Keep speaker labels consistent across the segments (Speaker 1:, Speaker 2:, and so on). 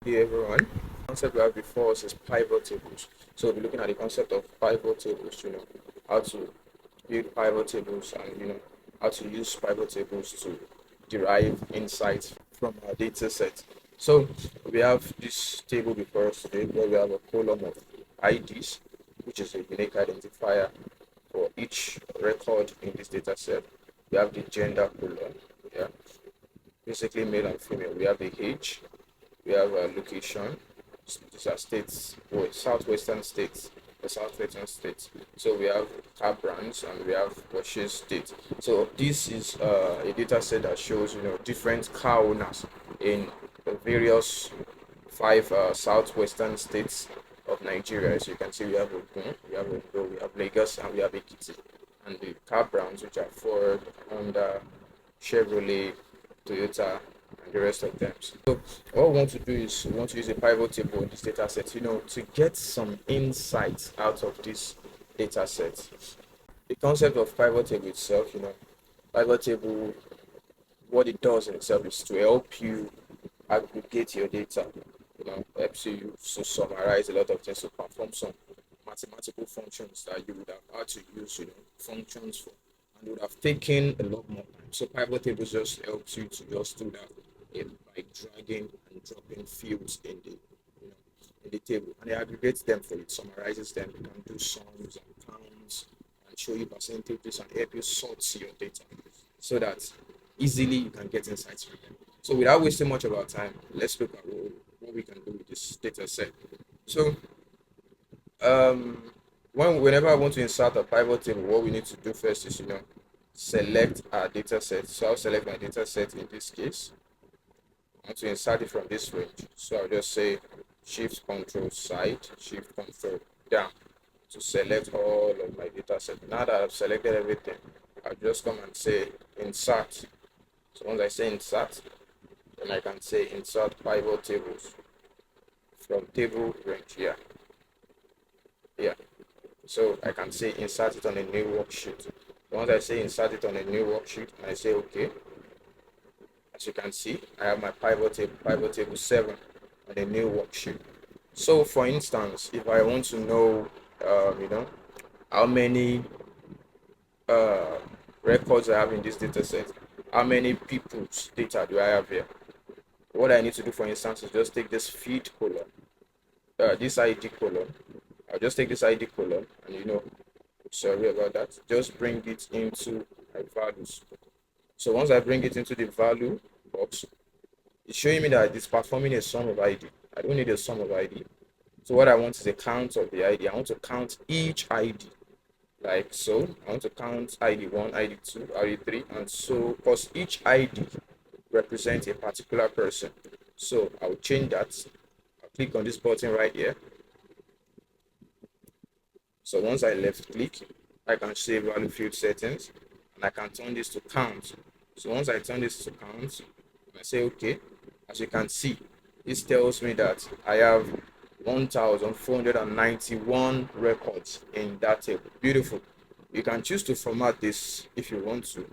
Speaker 1: Hey everyone, the concept we have before us is pivot tables. So we'll be looking at the concept of pivot tables, how to build pivot tables and how to use pivot tables to derive insights from our data set. So we have this table before us today where we have a column of IDs, which is a unique identifier for each record in this data set. We have the gender column, yeah, basically male and female. We have the age, we have a location. These are states, or southwestern states, the southwestern states. So we have car brands and we have purchase state. So this is a data set that shows different car owners in the various five southwestern states of Nigeria. So you can see we have Ogun, we have Ondo, we have Lagos, and we have Ekiti. And the car brands, which are Ford, Honda, Chevrolet, Toyota, and the rest of them. So what we want to do is we want to use a pivot table in this data set, to get some insights out of this data set. The concept of pivot table itself, pivot table, what it does in itself is to help you aggregate your data, helps you to summarize a lot of things, to perform some mathematical functions that you would have had to use, functions for, and would have taken a lot more time. So pivot tables just helps you to just do that by dragging and dropping fields in the table, and it aggregates them for you, summarizes them. You can do sums and counts and show you percentages and help you sort your data so that easily you can get insights from them. So without wasting much of our time, let's look at what we can do with this data set. So um, whenever I want to insert a pivot table, what we need to do first is select our data set. So I'll select my data set in this case. I want to insert it from this range. So I'll just say Shift Control Side, Shift Control down to select all of my data set. Now that I've selected everything, I'll just come and say Insert. So once I say Insert, then I can say Insert Pivot Tables from table range here. Yeah. So I can say insert it on a new worksheet. Once I say insert it on a new worksheet and I say okay, as you can see, I have my pivot table 7 on a new worksheet. So for instance, if I want to know, how many uh, records I have in this data set, how many people's data do I have here? What I need to do, for instance, is just take this feed column, this ID column. I'll just take this ID column and sorry about that, just bring it into my values. So once I bring it into the value box, it's showing me that it's performing a sum of ID. I don't need a sum of ID. So what I want is a count of the ID. I want to count each ID. Like so, I want to count ID1, ID2, ID3, and so, because each ID represents a particular person. So I'll change that. I'll click on this button right here. So once I left click, I can save value field settings and I can turn this to count. So once I turn this to count, I say okay, as you can see, this tells me that I have 1,491 records in that table. Beautiful. You can choose to format this if you want to.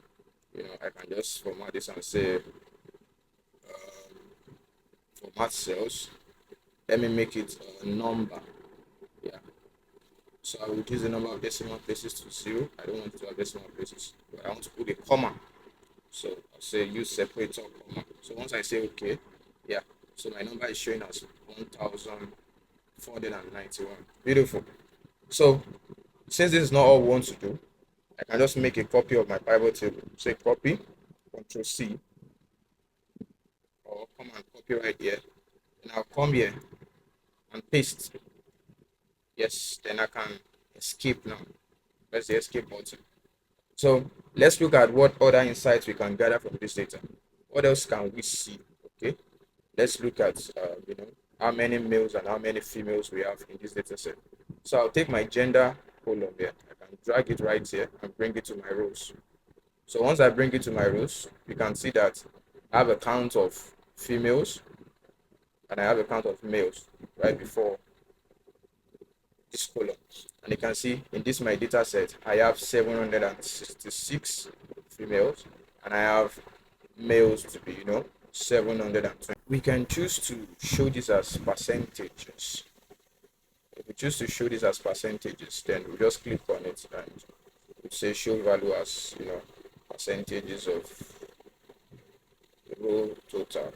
Speaker 1: I can just format this and say format cells. Let me make it a number. Yeah. So I will reduce the number of decimal places to 0. I don't want to have decimal places, but I want to put a comma. So I'll say use separator comma. So once I say okay, yeah. So my number is showing as 1,491. Beautiful. So since this is not all we want to do, I can just make a copy of my pivot table. Say copy, Control C, or come and copy right here. And I'll come here and paste. Yes, then I can escape now. Press the escape button. So let's look at what other insights we can gather from this data. What else can we see? Okay, let's look at how many males and how many females we have in this data set. So I'll take my gender column here. I can drag it right here and bring it to my rows. So once I bring it to my rows, you can see that I have a count of females and I have a count of males right before this column. And you can see in this my data set, I have 766 females and I have males to be 720. We can choose to show this as percentages. If we choose to show this as percentages, then we just click on it and it says show value as percentages of the whole total.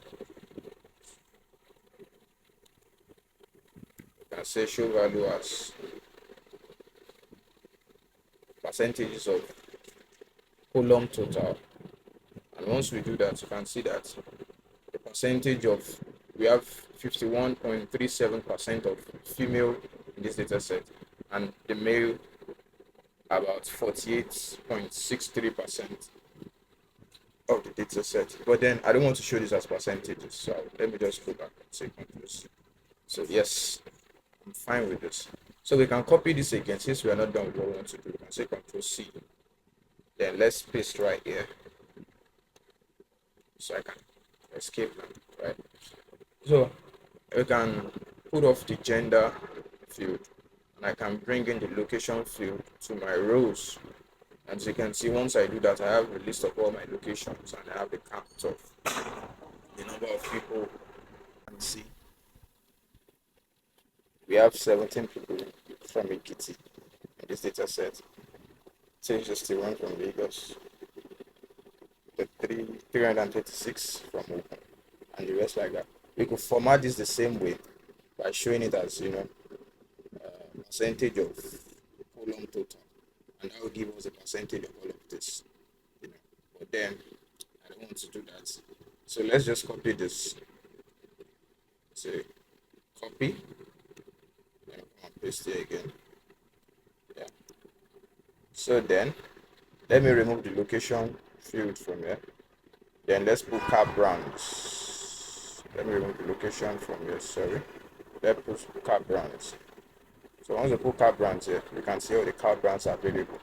Speaker 1: We can say show value as percentages of column total. And once we do that, you can see that the percentage of we have 51.37% of female in this data set, and the male about 48.63% of the data set. But then I don't want to show this as percentages, so let me just go back and say Control C. So yes, I'm fine with this. So we can copy this again since we are not done with what we want to do. We can say Control C. Then let's paste right here. So I can escape now, right? So we can put off the gender field and I can bring in the location field to my rows. As you can see, once I do that, I have a list of all my locations and I have the count of the number of people. And see, we have 17 people from Ekiti in this data set. Say just the one from Lagos, the 336 from Ogun, and the rest like that. We could format this the same way by showing it as percentage of column total, and that will give us a percentage of all of this. But then I don't want to do that. So let's just copy this. So copy and paste it again. Yeah. So then let me remove the location field from here. Then let's put car brands. Let me remove the location from here. Sorry. Let's put car brands. So once we put car brands here, we can see all the car brands are available.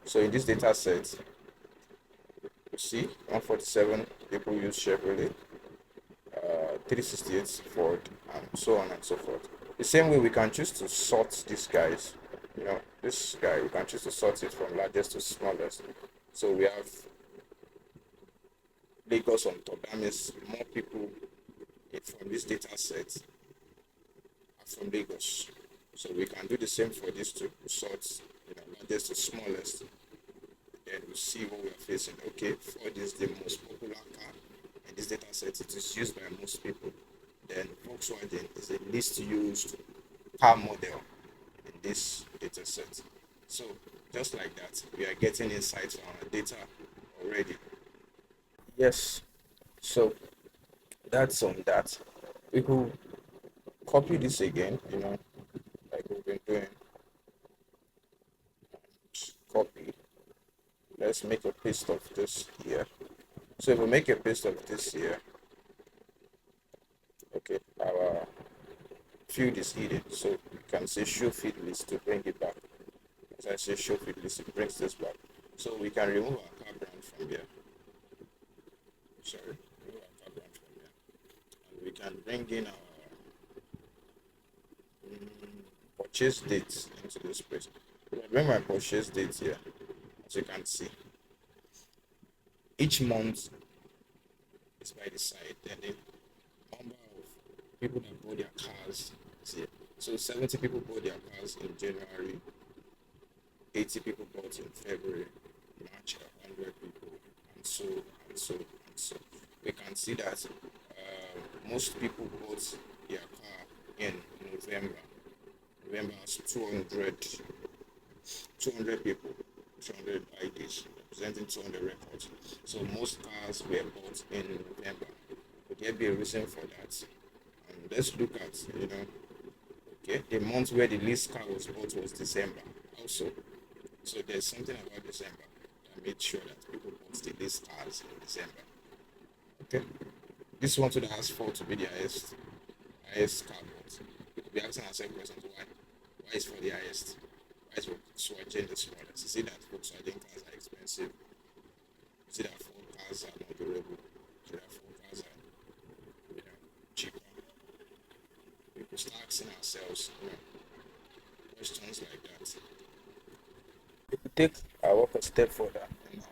Speaker 1: So in this data set, you see 147 people use Chevrolet, 368 Ford, and so on and so forth. The same way we can choose to sort these guys. This guy, we can choose to sort it from largest to smallest. So we have Lagos on top. That means more people from this data set are from Lagos. So we can do the same for these two sorts, largest to smallest. Then we see what we are facing. Okay, Ford is the most popular car in this data set. It is used by most people. Then Volkswagen is the least used car model in this data set. So just like that, we are getting insights on our data already. Yes. So that's on that. We could copy this again, like we've been doing. Copy. Let's make a paste of this here. So if we make a paste of this here, okay, our field is hidden. So you can say show field list to bring it back. As I say show field list, it brings this back. So we can remove our car brand from here. Sorry, remove our car brand from here. And we can bring in our purchase dates into this place. So I bring my purchase date here. As you can see, each month is by the side, and the number of people that bought their cars is here. So 70 people bought their cars in January, 80 people bought in February, March 100 people, and so and so and so. We can see that most people bought their car in November. November has 200 people, 200 IDs, representing 200 records. So most cars were bought in November. Could there be a reason for that? And let's look at, okay, the month where the least car was bought was December also. So there's something about December that made sure that people bought the least cars in December. Okay. This one to the has 4 to be the highest car bought. We could be asking ourselves questions why. Why is for the highest? Why is Volkswagen the smallest? You see that Volkswagen cars are expensive. You see that Ford cars are not durable. You see that Ford cars are cheaper. We could start asking ourselves questions like that. We could take our work a step further and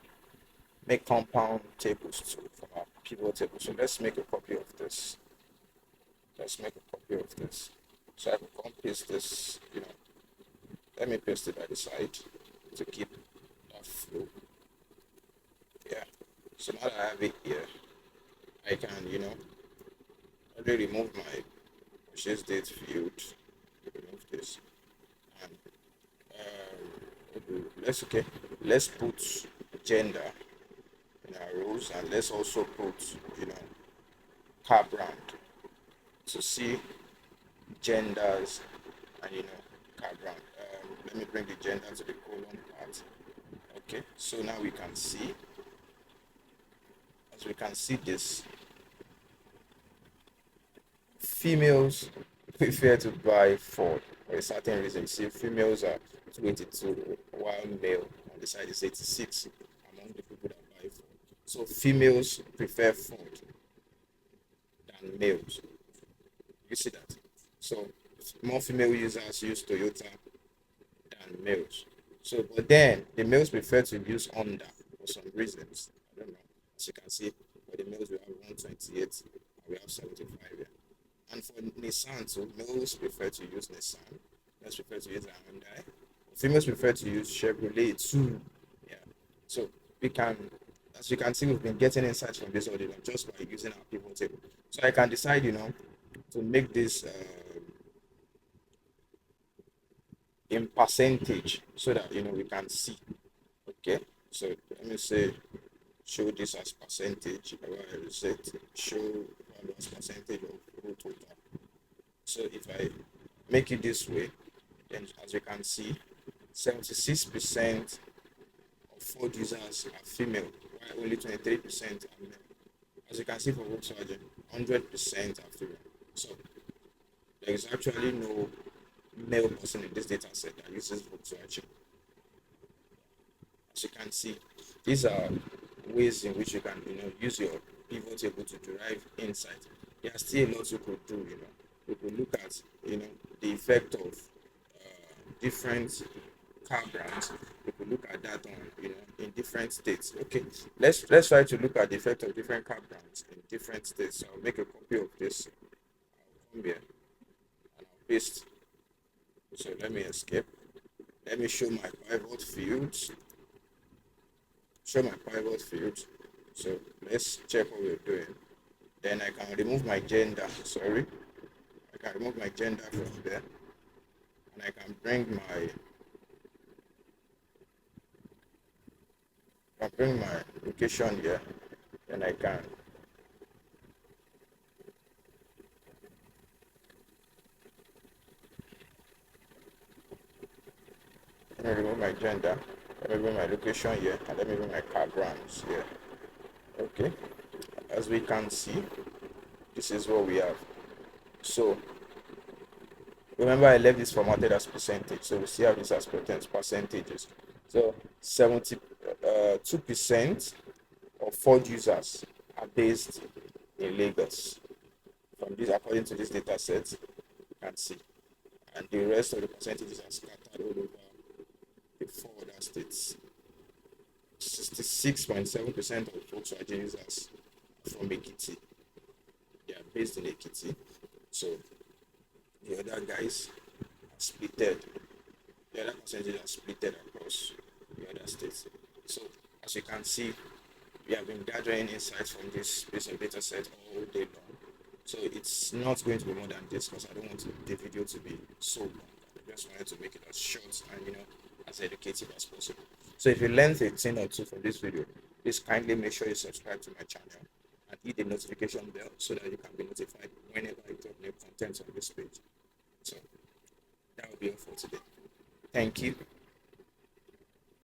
Speaker 1: make compound tables too from our pivot table. So let's make a copy of this. let's make a copy of this. So I can come paste this, let me paste it by the side to keep that flow. Yeah. So now that I have it here, I can, already remove my purchase date field, remove this, and okay, let's put gender in our rows, and let's also put, car brand to see genders and car brand. Let me bring the gender to the column part. Okay, so now we can see, as we can see this, females prefer to buy Ford for a certain reason. See, females are 22, while male on the side is 86 among the people that buy Ford. So females prefer Ford than males. You see that? So more female users use Toyota than males. So, but then the males prefer to use Honda for some reasons. I don't know. As you can see, for the males we have 128 and we have 75 here. And for Nissan, so males prefer to use Nissan, males prefer to use Hyundai, females prefer to use Chevrolet too. Yeah. So we can, as you can see, we've been getting insights from this audio just by using our pivot table. So I can decide, to make this in percentage so that we can see. Okay. So let me say show this as percentage. I reset show value as percentage of row total. So if I make it this way, then as you can see, 76% of Ford users are female, while only 23% are male. As you can see for Volkswagen, 100% are female. So there is actually no male person in this data set that uses Volkswagen. As you can see, these are ways in which you can use your pivot table to derive insight. There are still a lot you could do. We could look at the effect of different car brands. We could look at that on in different states. Okay, let's try to look at the effect of different car brands in different states. So I'll make a copy of this. I'll come here and I'll paste. So let me escape. Let me show my pivot fields. So let's check what we're doing. Then I can remove my gender. Sorry, I can remove my gender from there, and I can bring my location here. Then I can let me remove my gender. Let me bring my location here, and let me bring my car brands here. Okay, as we can see, this is what we have. So remember, I left this formatted as percentage, so we still have this as percentages. So 72% of Ford users are based in Lagos. From this, according to this data set, you can see, and the rest of the percentages are scattered all over the 4 other states. 66.7% of Volkswagen users are from Ekiti. They are based in Ekiti. So the other guys are splitted. The other percentages are splitted across the other states. So as you can see, we have been gathering insights from this piece of data set all day long. So it's not going to be more than this because I don't want the video to be so long. I just wanted to make it as short and as educative as possible. So if you learned a thing or two from this video, please kindly make sure you subscribe to my channel and hit the notification bell so that you can be notified whenever I drop new content on this page. So that will be all for today. Thank you.